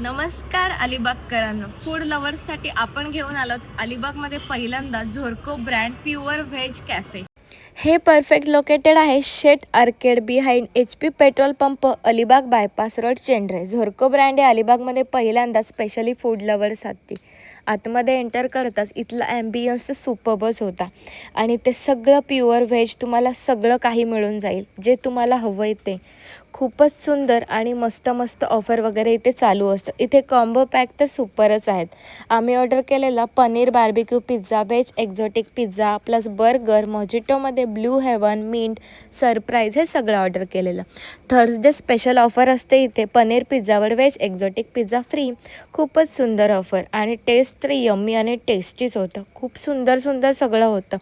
नमस्कार अलिबागकरांनो, फूड लवर्ससाठी आपण घेऊन आलोत अलिबागमध्ये पहिल्यांदा Zorko brand pure veg cafe. हे परफेक्ट लोकेटेड आहे Shet arcade behind HP petrol pump, Alibag bypass road, Chendhare. Zorko brand आहे अलिबागमध्ये पहिल्यांदा स्पेशली फूड लवर्ससाठी। आतमध्ये एंटर करताच इथला ॲम्बियन्स सुपर्बच होता आणि ते सगळं प्युअर व्हेज, तुम्हाला सगळं काही मिळून जाईल जे तुम्हाला हवं आहे ते। खूपच सुंदर आणि मस्त मस्त ऑफर वगैरे इथे चालू असतं। इथे कॉम्बो पॅक तर सुपरच आहेत। आम्ही ऑर्डर केलेला paneer barbecue pizza, veg exotic pizza plus burger, मोजिटोमध्ये ब्लू हेवन, मिंट, सरप्राईज हे सगळं ऑर्डर केलेलं। थर्सडे स्पेशल ऑफर असते इथे पनीर पिझ्झावर व्हेज एक्झॉटिक पिझ्झा फ्री। खूपच सुंदर ऑफर आणि टेस्ट तर यम्मी आणि टेस्टीच होतं। खूप सुंदर सुंदर सगळं होतं।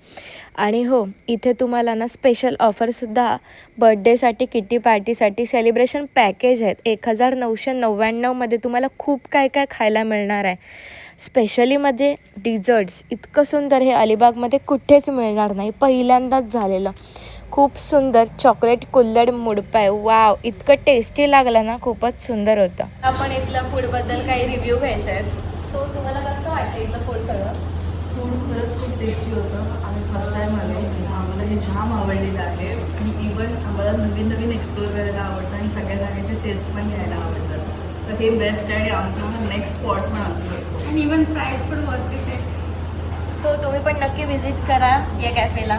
आणि हो, इथे तुम्हाला ना स्पेशल ऑफरसुद्धा बर्थडेसाठी, किटी पार्टीसाठी सेलिब्रेशन पॅकेज आहेत। 1999मध्ये तुम्हाला खूप काय काय खायला मिळणार आहे। स्पेशलीमध्ये डिझर्ट्स इतकं सुंदर हे अलिबागमध्ये कुठेच मिळणार नाही, पहिल्यांदाच झालेलं। खूप सुंदर चॉकलेट कुल्हड मुडपाय, वाव, इतकं टेस्टी लागलं ना, खूपच सुंदर होतं। आपण इथल्या फूडबद्दल काही रिव्ह्यू घ्यायचे आहेत। सो तुम्हाला कसं वाटलं इथलं फूड सगळं? फूड खरंच खूप टेस्टी होतं। आम्ही फर्स्ट टाईम आलो, आम्हाला हे जाम आवडलेलं आहे आणि इवन आम्हाला नवीन नवीन एक्सप्लोअर करायला आवडतं आणि सगळ्या जागेचे टेस्ट पण घ्यायला आवडतात। तर हे बेस्ट आहे आणि आमचा हा नेक्स्ट स्पॉट पण असतो आणि इवन प्राईस पण वर्थ इट आहे। सो तुम्ही पण नक्की व्हिजिट करा या कॅफेला।